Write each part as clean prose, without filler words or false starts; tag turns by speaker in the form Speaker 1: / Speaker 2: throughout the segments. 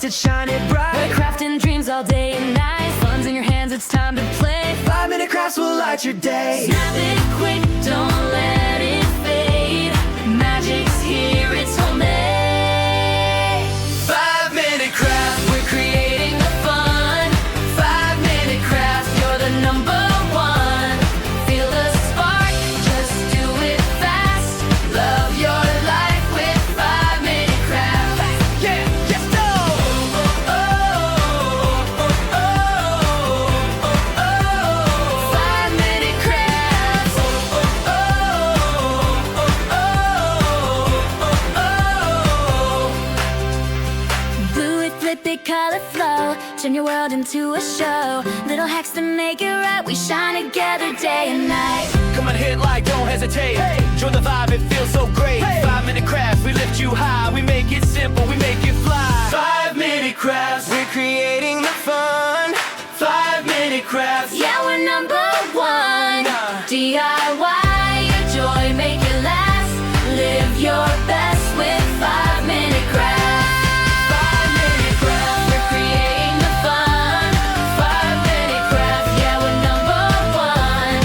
Speaker 1: it, shine it bright.
Speaker 2: We're crafting dreams all day and night. Fun's in your hands, it's time to play.
Speaker 1: 5-minute crafts will light your day.
Speaker 2: Snap it quick, don't let it fade. Magic's here, it's homemade.
Speaker 1: 5-minute crafts,
Speaker 2: We're creating the fun.
Speaker 1: 5-minute crafts.
Speaker 2: You're the number one. Feel the spark, just do it fast. Love your life with 5-minute crafts.
Speaker 1: Yeah, yes, no.
Speaker 2: 5-minute crafts. Blue it, flip it, color flow. Turn your world into a show. Little hacks to make it right. We shine together day and night.
Speaker 1: Come on, hit like, don't hesitate. Join the vibe, it feels so great. 5-minute crafts, we lift you high. We make it simple, we make it fly. 5-minute crafts, we're creating the fun. 5-minute crafts.
Speaker 2: Yeah, we're number one. DIY your joy, make it last. Live your best with 5-minute crafts.
Speaker 1: 5-minute crafts.
Speaker 2: We're creating the fun. 5-minute crafts, yeah, we're number one.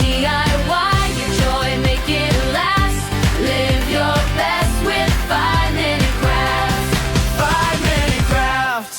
Speaker 2: DIY your joy, make it last. Live your best with 5-minute crafts.
Speaker 1: 5-minute crafts.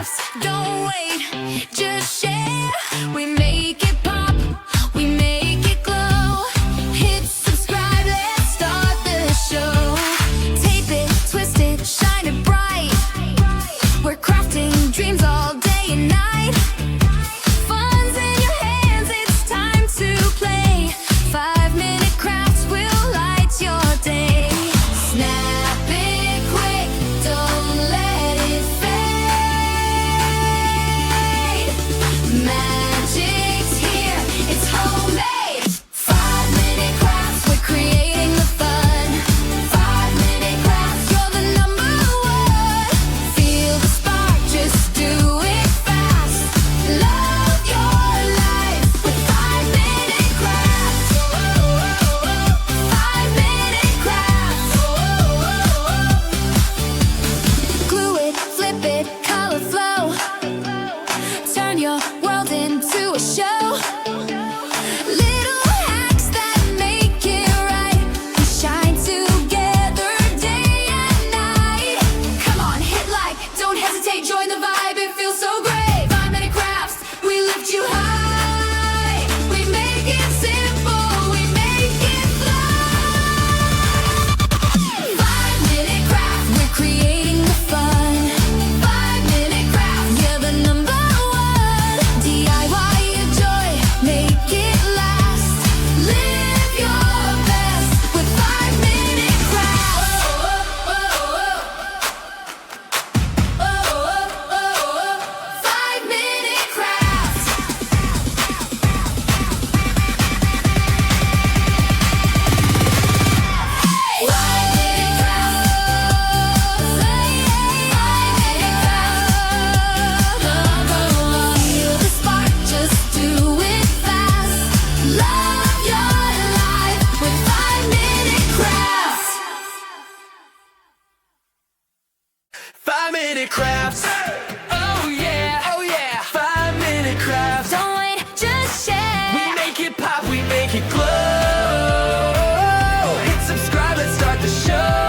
Speaker 2: crafts. Don't wait, just share. We make it pop, we make it glow. Hit subscribe, let's start the show. Tape it, twist it, shine it bright. We're crafting dreams all day and night. Fun's in your hands, it's time to play. 5-minute crafts will light your day. Snap it quick, don't let it fade. Magic's here, it's homemade. 5-minute crafts, we're creating the fun. 5-minute crafts, you're the number one. Feel the spark, just do it fast. Love your life with 5-minute crafts. 5-minute crafts. Glue it, flip it, color flow. Turn your world into a show. Little hacks that make it right. We shine together day and night. Come on, hit like, don't hesitate, join the vibe, it feels so great. 5-minute crafts, we lift you high. We make it simple, we make it fly. 5-minute crafts, we're creating the fun. 5-minute crafts, you're the number one. DIY your joy, make it last. Live your best with 5-minute crafts. 5-minute crafts. 5-minute crafts. Feel the spark, just do it fast. Love your life with 5-minute crafts.
Speaker 1: 5-minute crafts. Oh yeah, oh yeah. 5-minute crafts.
Speaker 2: Don't wait, just share.
Speaker 1: We make it pop, we make it glow. Hit subscribe, let's start the show.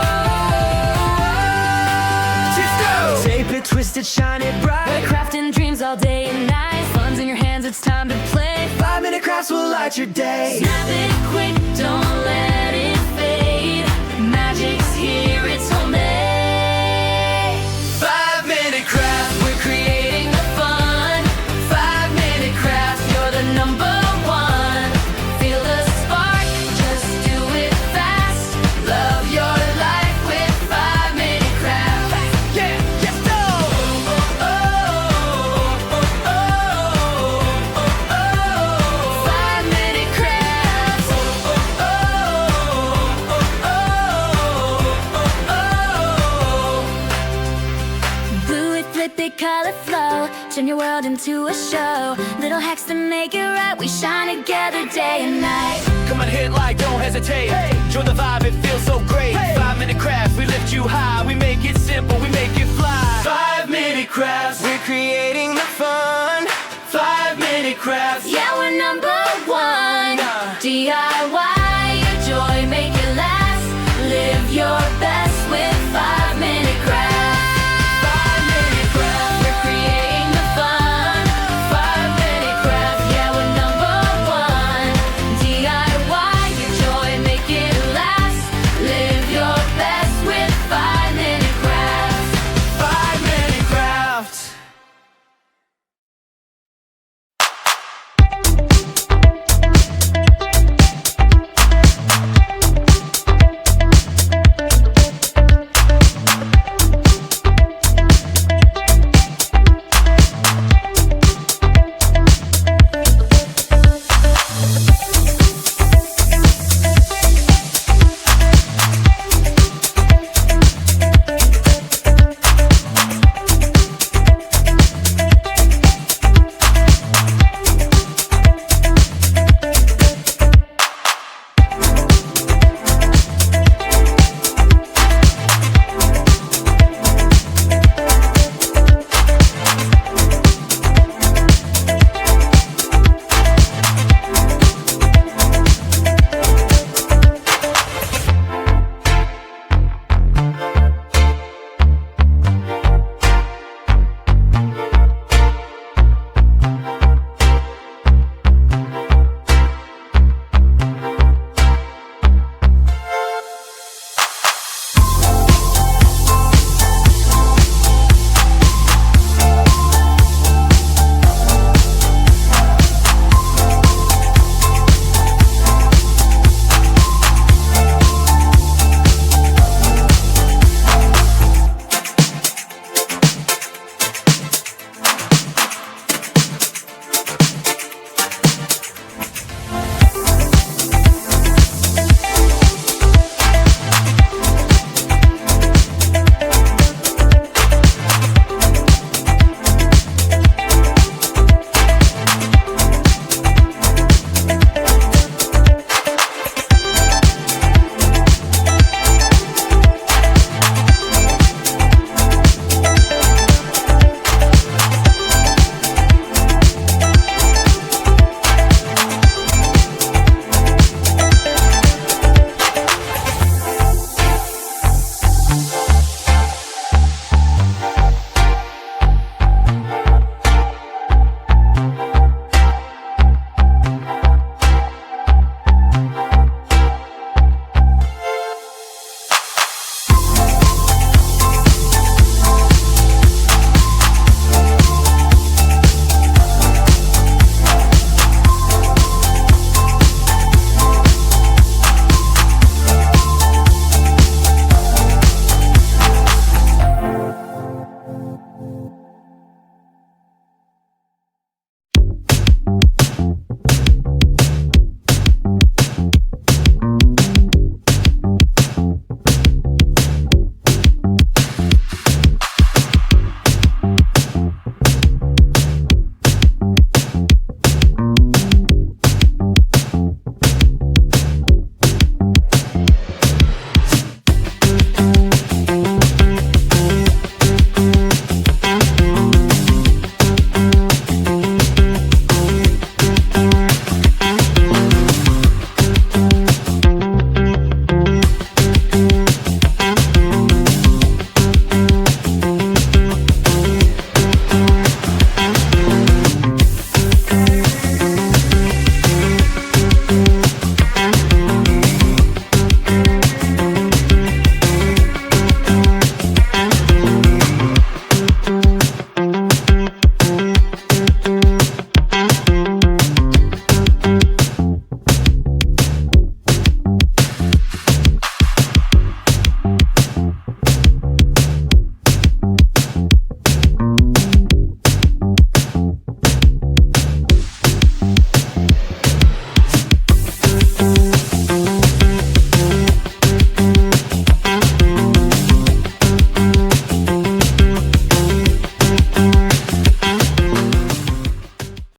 Speaker 1: Just go. Tape it, twist it, shine it
Speaker 2: We're
Speaker 1: bright.
Speaker 2: crafting dreams all day and night. Fun's in your hands, it's time to play.
Speaker 1: 5-minute crafts will light your day.
Speaker 2: Snap it quick, don't let it fade. Magic's here, it's homemade.
Speaker 1: 5-minute crafts, we're creating the fun. 5-minute crafts, you're the number one.
Speaker 2: Feel the spark, just do it fast.
Speaker 1: Love your life with 5-minute crafts. Yeah, yes, go. 5-minute crafts.
Speaker 2: Glue it, flip it, color flow. Turn your world into a show. Little hacks to make it right. We shine together day and night.
Speaker 1: Come on, hit like, don't hesitate. Join the vibe, it feels so great. 5-minute crafts, we lift you high. We make it simple, we make it fly. 5-minute crafts, we're creating the fun. 5-minute crafts.
Speaker 2: Yeah, we're number one. DIY